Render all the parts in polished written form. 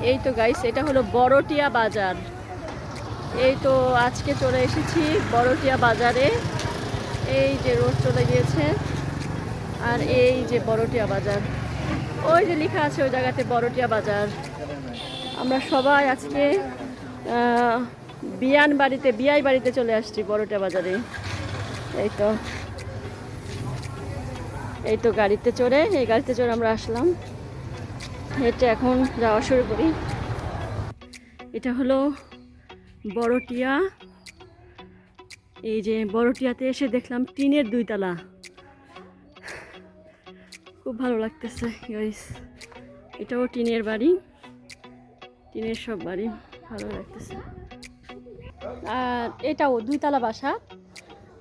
এই তো গাইস, এটা হলো বড়টিয়া বাজার। এই তো আজকে চলে এসেছি বড়টিয়া বাজারে। এই যে রোড চলে গিয়েছে, আর এই যে বড়টিয়া বাজার, ওই যে লেখা আছে ওই জায়গাতে বড়টিয়া বাজার। আমরা সবাই আজকে বিয়াই বাড়িতে চলে আসছি বড়টিয়া বাজারে। এই তো গাড়িতে চড়ে আমরা আসলাম। হেঁটে এখন যাওয়া শুরু করি। এটা হলো বড়টিয়া। এই যে বড়টিয়াতে এসে দেখলাম টিনের 2 তলা, খুব ভালো লাগতেছে গাইস। এটাও টিনের বাড়ি, টিনের সব বাড়ি, ভালো লাগতেছে। আর এটাও 2 তলা বাসা,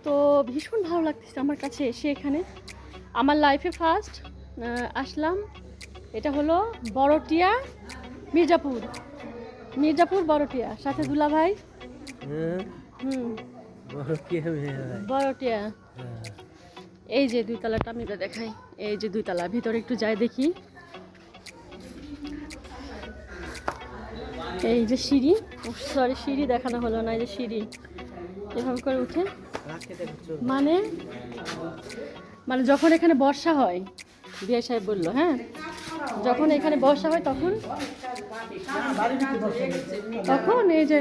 তো ভীষণ ভালো লাগতেছে আমার কাছে এসে। এখানে আমার লাইফে ফার্স্ট আসলাম। এটা হলো বড়টিয়া মির্জাপুর বড়টিয়া, সাথে দুলা ভাই। বড়টিয়া। এই যে 2 তলাটা আমি দেখাই, এই যে 2 তলা, ভিতরে একটু যাই দেখি। এই যে সিঁড়ি, সিঁড়ি দেখানো হলো না, এই যে সিঁড়ি এভাবে করে উঠে। মানে মানে যখন এখানে বর্ষা হয়, বিয়ে সাহেব বললো, হ্যাঁ, যখন এখানে বর্ষা হয় তখন এই যে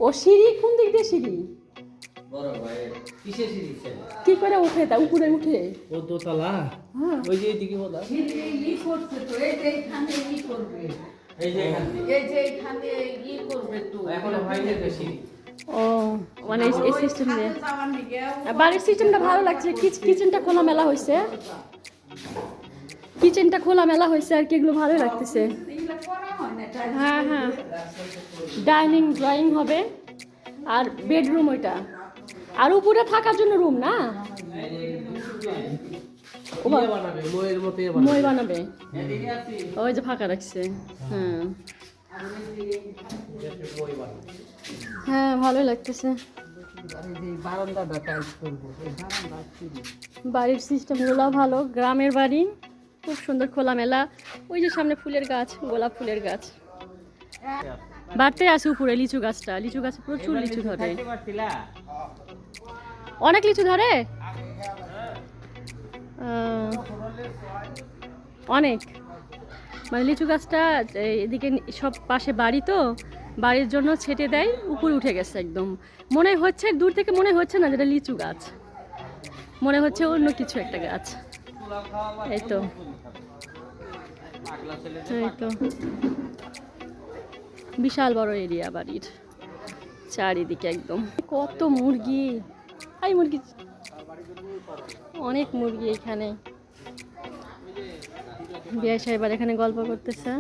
ও সিঁড়ি। কোন দিক দিয়ে সিঁড়ি? কি করে উঠে? তা উপরে উঠে ও দোতলা, ওই যে এইদিকে বলা ই করছে তো, এই যে এখানে ই করবে, এই যে এখানে ই করবে তো এখন ভাইদের বেশি। ও মানে এই সিস্টেম দিয়ে বাড়ির সিস্টেমটা ভালো লাগছে। কিচেনটা খোলামেলা হয়েছে, আর কি, এগুলো ভালোই লাগতেছে। হ্যাঁ হ্যাঁ, ডাইনিং ড্রয়িং হবে, আর বেডরুম ওইটা, আর উপরে থাকার জন্য রুম না, মই বানাবে, ওই যে ফাঁকা রাখছে। হ্যাঁ হ্যাঁ, ভালোই লাগতেছে। বাড়ির সিস্টেমগুলো ভালো, গ্রামের বাড়ি, খুব সুন্দর খোলামেলা। ওই যে সামনে ফুলের গাছ, গোলাপ ফুলের গাছ। বাড়তে আছে উপরে লিচু গাছটা, লিচু গাছে প্রচুর লিচু ধরে, অনেক লিচু ধরে, অনেক। মানে লিচু গাছটা এদিকে সব পাশে বাড়ি, তো বাড়ির জন্য ছেটে দেয়, উপরে উঠে গেছে একদম। মনে হচ্ছে দূর থেকে মনে হচ্ছে না যেটা লিচু গাছ, মনে হচ্ছে অন্য কিছু একটা গাছ। এই তো বিশাল বড় এরিয়া বাড়ির চারিদিকে একদম। কত মুরগি, অনেক মুরগি এখানে। বিয়ে সাহেব এখানে গল্প করতেছে।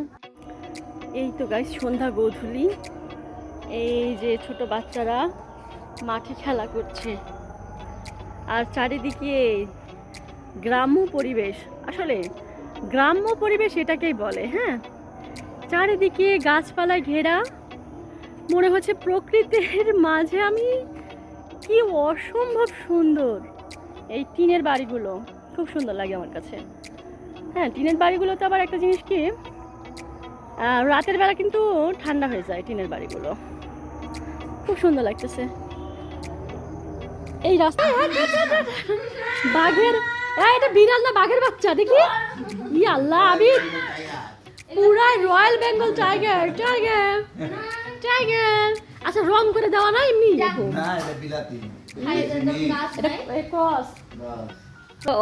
এই তো গাইস, সন্ধ্যা গোধূলি, এই যে ছোট বাচ্চারা মাঠে খেলা করছে, আর চারিদিকে গ্রাম্য পরিবেশ। আসলে গ্রাম্য পরিবেশ এটাকেই বলে। হ্যাঁ, চারিদিকে গাছপালায় ঘেরা, মনে হচ্ছে প্রকৃতির মাঝে আমি। কি অসম্ভব সুন্দর এই টিনের বাড়িগুলো, খুব সুন্দর লাগে আমার কাছে। হ্যাঁ, টিনের বাড়িগুলোতে আবার একটা জিনিস কি, রাতের বেলা কিন্তু ঠান্ডা হয়ে যায় টিনের বাড়িগুলো, খুব সুন্দর লাগতেছে। এই রাস্তা বাঘের, এটা বিড়াল না বাঘের বাচ্চা, দেখি। ই আল্লাহ, আমি পুরাই রয়্যাল বেঙ্গল টাইগার। আচ্ছা, রং করে দেওয়া না, এমনি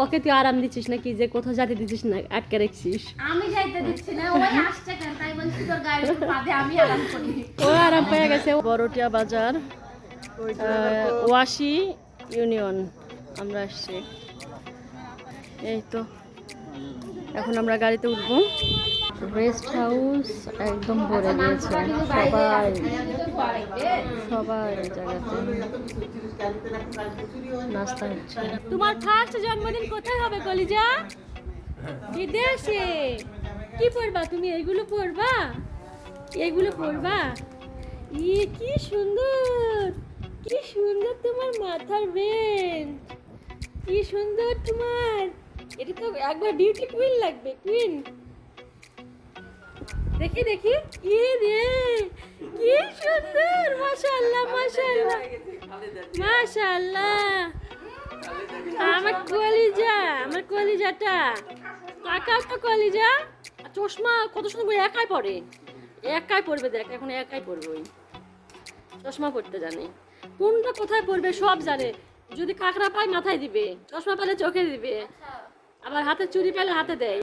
ওকে তুই আরাম দিচ্ছিস নাকি, যে কোথাও যেতে দিচ্ছিস না, আটকে রাখছিস? আমি যাইতে দিচ্ছি না, ওই আসছে কেন, তাই বলছি তোর গায়ের উপর পা দে, আমি আরাম করি। ও আরাম পেয়ে গেছে। বড়টিয়া বাজার, ওয়াশি ইউনিয়ন আমরা আসছি। এই তো এখন আমরা গাড়িতে উঠবো। রেস্ট হাউস একদম ভরে গিয়েছে, সবাই জায়গাতে নাস্তা হচ্ছে। তোমার ফার্স্ট জন্মদিন কোথায় হবে কলিজা? বিদেশে। কি পড়বা তুমি? এগুলো পড়বা? ই কি সুন্দর, কি সুন্দর তোমার মাথার বেল, কি সুন্দর তোমার। এটা তো একবার বিউটি কুইন লাগবে, কুইন। দেখি দেখি কি রে, কি সুন্দর, মাশাআল্লাহ মাশাআল্লাহ মাশাআল্লাহ। আমার কলিজা, আমার কলিজাটা কাকা তো কলিজা। চশমা কত সুন্দর করে একাই পরে, একাই পরবে, দেখ এখন একাই পরবে, ওই চশমা পরতে জানে, কোনটা কোথায় পরবে সব জানে। যদি কাঁকড়া পায় মাথায় দিবে, চশমা পেলে চোখে দিবে, আবার হাতে চুড়ি পেলে হাতে দেয়।